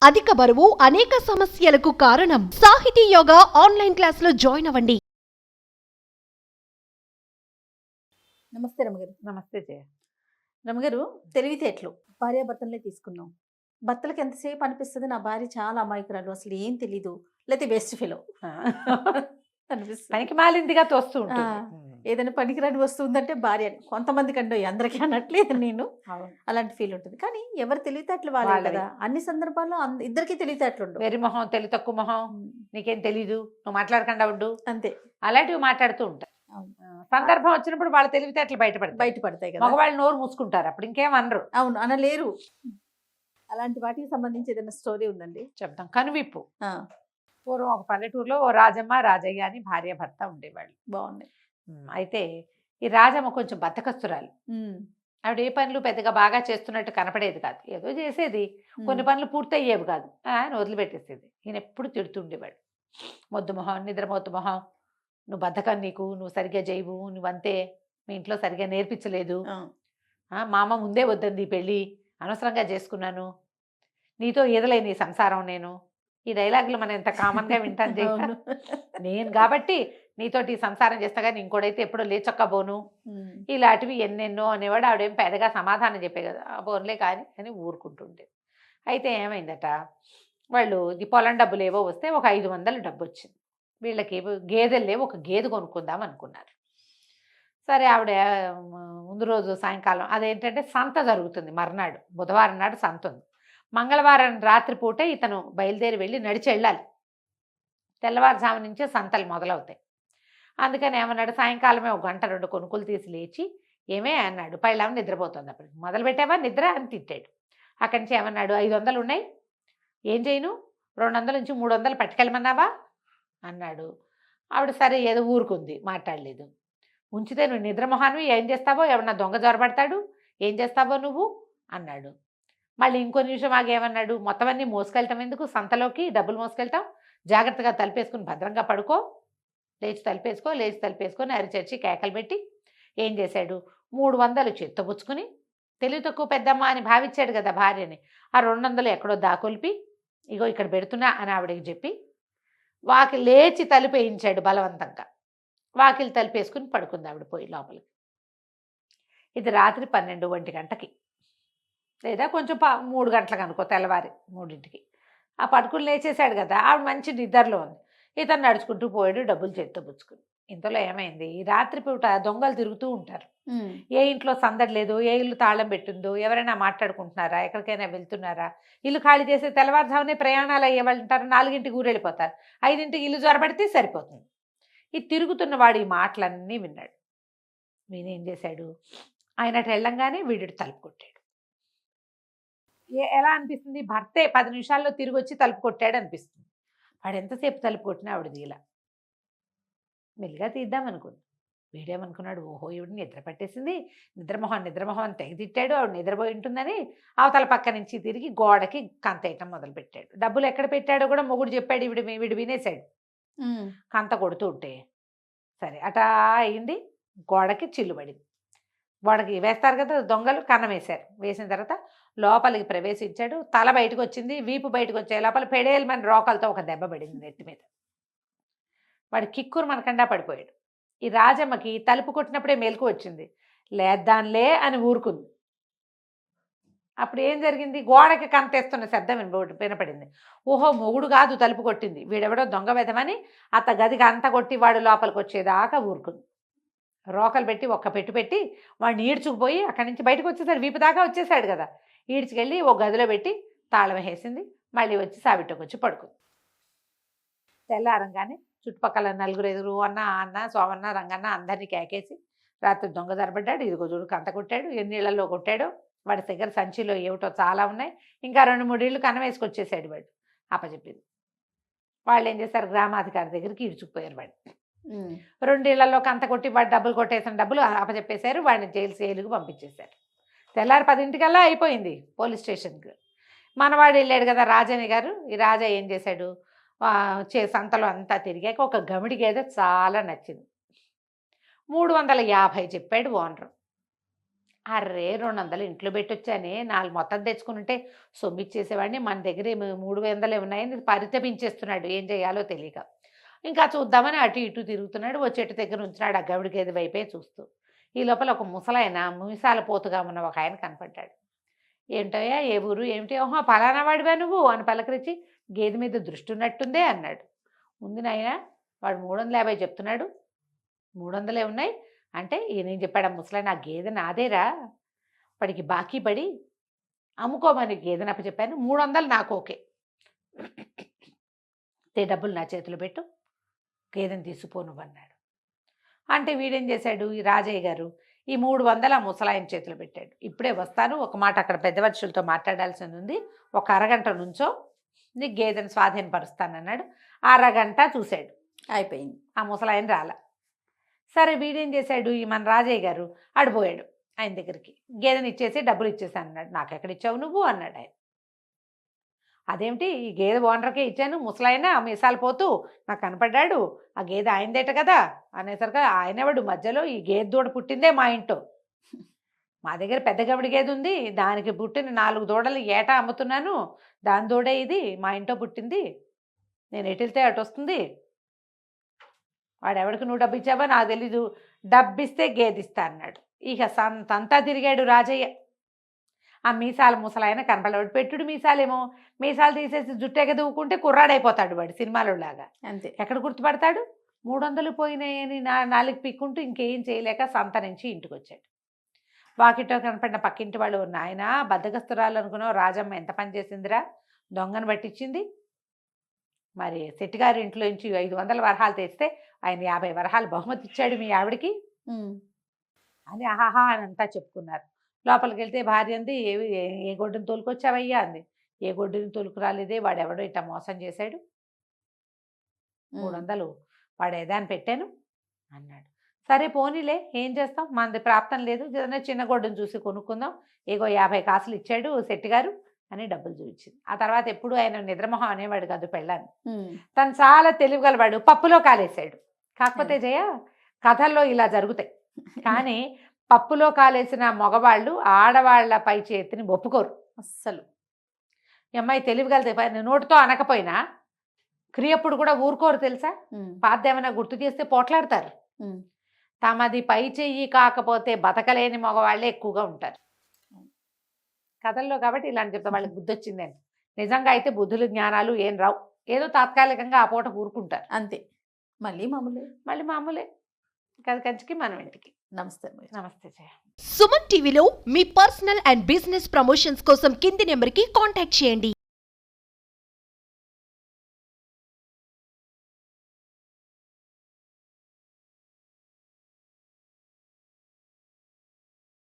అధిక బరువు అనేక సమస్యలకు కారణం. సాహితీ యోగా ఆన్లైన్ క్లాసులో జాయిన్ అవ్వండి. నమస్తే రమగారు. నమస్తే జయ. రమగారు, తెలివితేటలు భార్యాభర్తలనే తీసుకున్నాం. భర్తలకు ఎంతసేపు అనిపిస్తుంది నా భార్య చాలా అమాయకురాలు, అసలు ఏం తెలీదు, లేకపోతే బెస్ట్ ఫెలో అనిపిస్తుంది. పనికి మాలిందిగా తోస్తూ ఆ, ఉంటుంది. ఏదైనా పనికిరాని వస్తుందంటే భార్య అని. కొంతమంది కంటే అందరికీ అనట్లేదు నేను, అవును. అలాంటి ఫీల్ ఉంటుంది. కానీ ఎవరు తెలివితేటలు వాళ్ళే వాళ్ళవి. కదా. అన్ని సందర్భాల్లో ఇద్దరికి తెలివితేటలు ఉండవు. వెర్రి మొహం, తెలి తక్కువ మొహం, నీకేం తెలీదు, నువ్వు మాట్లాడకుండా ఉండు, అంతే. అలాంటివి మాట్లాడుతూ ఉంటారు. అవును. సందర్భం వచ్చినప్పుడు వాళ్ళ తెలివితేటలు బయటపడతాయి. బయటపడతాయి కదా. మగవాళ్ళు నోరు మూసుకుంటారు, అప్పుడు ఇంకేం అనరు. అవును, అనలేరు. అలాంటి వాటికి సంబంధించి ఏదైనా స్టోరీ ఉందండి? చెప్తాం. కనువిప్పు. ఆ, పూర్వం ఒక పల్లెటూరులో ఓ రాజమ్మ రాజయ్య అని భార్య భర్త ఉండేవాళ్ళు. బాగున్నాయి. అయితే ఈ రాజమ్మ కొంచెం బద్ధకస్తురాలు. ఆవిడ ఏ పనులు పెద్దగా బాగా చేస్తున్నట్టు కనపడేది కాదు, ఏదో చేసేది. కొన్ని పనులు పూర్తి అయ్యేవి కాదు, ఆయన వదిలిపెట్టేసేది. ఈయన ఎప్పుడు తిడుతుండేవాడు. మొద్దు మొహం, నిద్రమొద్దు మొహం, నువ్వు బద్ధకం, నీకు నువ్వు సరిగ్గా చేయవు, నువ్వంతే, మీ ఇంట్లో సరిగ్గా నేర్పించలేదు, మా అమ్మ ముందే వద్దంది ఈ పెళ్ళి, అనవసరంగా చేసుకున్నాను, నీతో ఈదలేని సంసారం నేను. ఈ డైలాగులు మనం ఎంత కామన్గా వింటాను జయ. అవును. నేను కాబట్టి నీతోటి సంసారం చేస్తా, కానీ ఇంకోటైతే ఎప్పుడో లేచొక్కబోను, ఇలాంటివి ఎన్నెన్నో అనేవాడు. ఆవిడేం పెద్దగా సమాధానం చెప్పే కదా, బోన్లే కానీ అని ఊరుకుంటుండే. అయితే ఏమైందట, వాళ్ళు ఈ పొలం డబ్బులు ఏవో వస్తే ఒక 500 డబ్బు వచ్చింది. వీళ్ళకి గేదెలు లేవు, ఒక గేదె కొనుక్కుందాం అనుకున్నారు. సరే ఆవిడ ముందు రోజు సాయంకాలం, అదేంటంటే సంత జరుగుతుంది మర్నాడు, బుధవారం నాడు సంత ఉంది. మంగళవారం రాత్రిపూటే ఇతను బయలుదేరి వెళ్ళి నడిచి వెళ్ళాలి. తెల్లవారుజాము నుంచే సంతలు మొదలవుతాయి. అందుకని ఏమన్నాడు, సాయంకాలమే 1 గంట 2 కొనుక్కులు తీసి లేచి, ఏమే అన్నాడు, పైలామ నిద్రపోతుంది. అప్పుడు మొదలు పెట్టావా నిద్ర అని తిట్టాడు. అక్కడి నుంచి ఏమన్నాడు, 500 ఉన్నాయి, ఏం చేయను, 200 నుంచి 300 పట్టుకెళ్ళమన్నావా అన్నాడు. ఆవిడ సరే ఏదో ఊరుకుంది, మాట్లాడలేదు. ఉంచితే నువ్వు నిద్రమొహాన్ని ఏం చేస్తావో, ఎవరన్నా దొంగ జొరబడతాడు, ఏం చేస్తావో నువ్వు అన్నాడు. మళ్ళీ ఇంకో నిమిషం ఆగేమన్నాడు, మొత్తం అన్నీ మోసుకెళ్తాం ఎందుకు, సంతలోకి డబ్బులు మోసుకెళ్తాం, జాగ్రత్తగా తలుపేసుకుని భద్రంగా పడుకో, లేచి తలుపేసుకొని అరిచర్చి కేకలు పెట్టి ఏం చేశాడు, 300 చేత్తబుచ్చుకుని, తెలివి తక్కువ పెద్దమ్మ అని భావించాడు కదా భార్యని, ఆ 200 ఎక్కడో దాకొల్పి, ఇగో ఇక్కడ పెడుతున్నా అని ఆవిడకి చెప్పి వాకిలి లేచి తలుపేయించాడు బలవంతంగా. వాకిలి తలుపేసుకుని పడుకుంది ఆవిడ పోయి లోపలికి. ఇది రాత్రి 12-1 గంటకి, లేదా కొంచెం 3 గంటలకు అనుకో, తెల్లవారి 3ంటికి. ఆ పడుకుని లేచేశాడు కదా, ఆవిడ మంచి నిద్రలో ఉంది. ఇతను నడుచుకుంటూ పోయాడు డబ్బులు చేత్తో పుచ్చుకుని. ఇంతలో ఏమైంది, ఈ రాత్రిపూట దొంగలు తిరుగుతూ ఉంటారు. ఏ ఇంట్లో సందడి లేదు, ఏ ఇల్లు తాళం పెట్టిందో, ఎవరైనా మాట్లాడుకుంటున్నారా, ఎక్కడికైనా వెళ్తున్నారా, ఇల్లు ఖాళీ చేసి తెల్లవారుజామునే ప్రయాణాలు అయ్యేవాళ్ళు ఉంటారు, 4ంటికి ఊరెళ్ళిపోతారు, 5ంటికి ఇల్లు జ్వరబడితే సరిపోతుంది. ఈ తిరుగుతున్నవాడు ఈ మాటలన్నీ విన్నాడు. వీనేం చేశాడు, ఆయన అటు వెళ్ళంగానే వీడు తలుపు కొట్టాడు. ఎలా అనిపిస్తుంది, భర్తే 10 నిమిషాల్లో తిరిగి వచ్చి తలుపు కొట్టాడు అనిపిస్తుంది. వాడు ఎంతసేపు తలుపు కొట్టినా ఆవిడ తీలా. మెల్లిగా తీద్దామనుకుంది. వీడేమనుకున్నాడు, ఓహో ఈవిడ నిద్ర పట్టేసింది, నిద్రమొహం అని తెగ తిట్టాడు, ఆవిడ నిద్రపోయి ఉంటుందని అవతల పక్క నుంచి తిరిగి గోడకి కంతేయటం మొదలుపెట్టాడు. డబ్బులు ఎక్కడ పెట్టాడో కూడా మొగుడు చెప్పాడు, వీడు వినేశాడు. కంత కొడుతూ ఉంటే సరే అటా అయింది, గోడకి చిల్లు పడింది. గోడకి వేస్తారు కదా దొంగలు, కన్నం వేశారు. వేసిన తర్వాత లోపలికి ప్రవేశించాడు. తల బయటకు వచ్చింది, వీపు బయటకు వచ్చాయి, లోపల పెడేలమని రోకలతో ఒక దెబ్బ పడింది నెత్తి మీద. వాడు కిక్కురు మనకండా పడిపోయాడు. ఈ రాజమ్మకి తలుపు కొట్టినప్పుడే మెలకు వచ్చింది, లేద్దాన్లే అని ఊరుకుంది. అప్పుడు ఏం జరిగింది, గోడకి కంతేస్తున్న శబ్దం వినపడింది. ఓహో మొగుడు కాదు తలుపు కొట్టింది, వీడెవడో దొంగ వెదమని అత్త గదికి అంత కొట్టి వాడు లోపలికి వచ్చేదాకా ఊరుకుంది. రోకలు పెట్టి ఒక్క పెట్టి వాడిని ఈడ్చుకుపోయి అక్కడి నుంచి బయటకు వచ్చేసాడు, వీపు దాకా వచ్చేసాడు కదా, ఈడ్చుకెళ్ళి ఒక గదిలో పెట్టి తాళం వేసింది. మళ్ళీ వచ్చి సావిటకు వచ్చి పడుకుంది. తెల్లారంగానే చుట్టుపక్కల 4 అన్న సోమన్న రంగన్న అందరినీ కేకేసి, రాత్రి దొంగ జరబడ్డాడు, ఇదిగో చూడు కంత కొట్టాడు, ఎన్నిళ్లలో కొట్టాడో, వాడి దగ్గర సంచిలో ఏమిటో చాలా ఉన్నాయి, ఇంకా 2-3 ఇళ్ళు కన్నం వేసుకొచ్చేసాడు వాడు అప్పచెప్పింది. వాళ్ళు ఏం చేశారు, గ్రామాధికారి దగ్గరికి ఈడ్చుకుపోయారు. వాడు 2 ఇళ్లలో కంత కొట్టి వాడు డబ్బులు కొట్టేసిన డబ్బులు అప్పచెప్పేశారు. వాడిని జైలుకి పంపించేశారు. తెల్లారి 10ంటికల్లా అయిపోయింది పోలీస్ స్టేషన్కి. మనవాడు వెళ్ళాడు కదా రాజని గారు. ఈ రాజా ఏం చేశాడు, సంతలో అంతా తిరిగాక ఒక గమిడి గేదె చాలా నచ్చింది, 350 చెప్పాడు ఓనరు. అర్రే 200 ఇంట్లో పెట్టొచ్చానే 4 మొత్తం తెచ్చుకుని ఉంటే సొమ్మిచ్చేసేవాడిని. మన దగ్గర 300 ఉన్నాయని పరితపించేస్తున్నాడు ఏం చేయాలో తెలియక. ఇంకా చూద్దామని అటు ఇటు తిరుగుతున్నాడు. ఓ చెట్టు దగ్గర ఉంచినాడు ఆ గవిడి గేదె వైపే చూస్తూ. ఈ లోపల ఒక ముసలాయన మీసాల పోతుగా ఉన్న ఒక ఆయన కనపడ్డాడు. ఏంటయ్యా ఏ ఊరు ఏమిటి? ఓహో పలానా వాడివా నువ్వు అని పలకరించి గేదె మీద దృష్టి ఉన్నట్టుందే అన్నాడు. ఉంది నాయన వాడు 350 చెప్తున్నాడు. 300 ఉన్నాయి అంటే ఈయనేం చెప్పాడు ఆ ముసలాయన, ఆ గేదె నాదేరా, వాడికి బాకీ పడి అమ్ముకోమని గేదెని అప్పచెప్పాను. 300 నాకు ఓకే, డబ్బులు నా చేతిలో పెట్టు, గేదెని తీసుకుపో నువ్వు అన్నాడు. అంటే వీడేం చేశాడు ఈ రాజయ్య గారు, ఈ 300 ఆ ముసలాయన చేతిలో పెట్టాడు. ఇప్పుడే వస్తాను, ఒక మాట అక్కడ పెద్ద మనుషులతో మాట్లాడాల్సింది ఉంది, ఒక అరగంట నుంచో నీకు గేదెని స్వాధీనపరుస్తానన్నాడు. అరగంట చూశాడు, అయిపోయింది. ఆ ముసలాయన రాల. సరే వీడేం చేశాడు ఈ మన రాజయ్య గారు ఆడిపోయాడు ఆయన దగ్గరికి, గేదెని ఇచ్చేసి డబ్బులు ఇచ్చేసాను అన్నాడు. నాకు ఎక్కడ ఇచ్చావు నువ్వు అన్నాడు ఆయన. అదేమిటి ఈ గేదె ఓనర్కే ఇచ్చాను, ముసలాయన మీసాలు పోతూ నాకు కనపడ్డాడు, ఆ గేదె ఆయనదేట కదా అనేసరికి ఆయనవాడు మధ్యలో ఈ గేదె దూడ పుట్టిందే మా ఇంట్లో, మా దగ్గర పెద్ద గవిడి గేదె ఉంది, దానికి పుట్టిన 4 దూడలు ఏటా అమ్ముతున్నాను, దాని దూడే ఇది మా ఇంట్లో పుట్టింది, నేను ఎటు వెళ్తే అటు వస్తుంది, వాడెవడికి నువ్వు డబ్బు ఇచ్చావా నాకు తెలీదు, డబ్బిస్తే గేదిస్తా అన్నాడు. ఇక సంతంతా తిరిగాడు రాజయ్య. ఆ మీసాల ముసలాయన కనపడవాడు, పెట్టుడు మీసాలేమో, మీసాలు తీసేసి జుట్టెగ దూకుంటే కుర్రాడైపోతాడు వాడు సినిమాలో లాగా. అంతే. ఎక్కడ గుర్తుపడతాడు? 300 పోయినాయని నాలుగు పిక్కుంటూ ఇంకేం చేయలేక సంత నుంచి ఇంటికి వచ్చాడు. వాకిట్లో కనపడిన పక్కింటి వాళ్ళు, నాయన బద్దగస్తురాలు అనుకున్నావు, రాజమ్మ ఎంత పని చేసిందిరా, దొంగను పట్టించింది, మరి శెట్టిగారి ఇంట్లో నుంచి 500 వరహాలు తెస్తే ఆయన 50 వరహాలు బహుమతి ఇచ్చాడు మీ ఆవిడికి అని ఆహాహా అని అంతా చెప్పుకున్నారు. లోపలికి వెళ్తే భార్య అంది, ఏ గొడ్డుని తోలుకొచ్చావయ్యా అంది. ఏ గొడ్డుని తోలుకు రాలేదే, వాడెవడో ఇట్లా మోసం చేశాడు, 300 వాడు ఏదాన్ని పెట్టాను అన్నాడు. సరే పోనీలే ఏం చేస్తాం, మనది ప్రాప్తం లేదు, ఏదైనా చిన్న గొడ్డును చూసి కొనుక్కుందాం, ఏగో 50 కాసులు ఇచ్చాడు శెట్టిగారు అని డబ్బులు చూపించింది. ఆ తర్వాత ఎప్పుడు ఆయన నిద్రమొహం అనేవాడు కాదు పెళ్ళాన్ని, తను చాలా తెలివిగలవాడు, పప్పులో కాలేశాడు. కాకపోతే జయ కథల్లో ఇలా జరుగుతాయి, కానీ పప్పులో కాలేసిన మగవాళ్ళు ఆడవాళ్ల పై చేతిని ఒప్పుకోరు అస్సలు. ఈ అమ్మాయి తెలివిగలదే, నోటితో అనకపోయినా క్రియప్పుడు కూడా ఊరుకోరు తెలుసా, పాదేమైనా గుర్తు చేస్తే పోట్లాడతారు. తమది పై చెయ్యి కాకపోతే బతకలేని మగవాళ్ళే ఎక్కువగా ఉంటారు కథల్లో. కాబట్టి ఇలాంటి చెప్తా వాళ్ళకి బుద్ధి వచ్చిందని, నిజంగా అయితే బుద్ధులు జ్ఞానాలు ఏం రావు, ఏదో తాత్కాలికంగా ఆ పూట ఊరుకుంటారు అంతే. మళ్ళీ మామూలే కథ కంచికి మనం ఇంటికి. నమస్తే. నమస్తే జయ. సుమన్ టీవీలో మీ పర్సనల్ అండ్ బిజినెస్ ప్రమోషన్స్ కోసం కింది నెంబర్కి కాంటాక్ట్ చేయండి.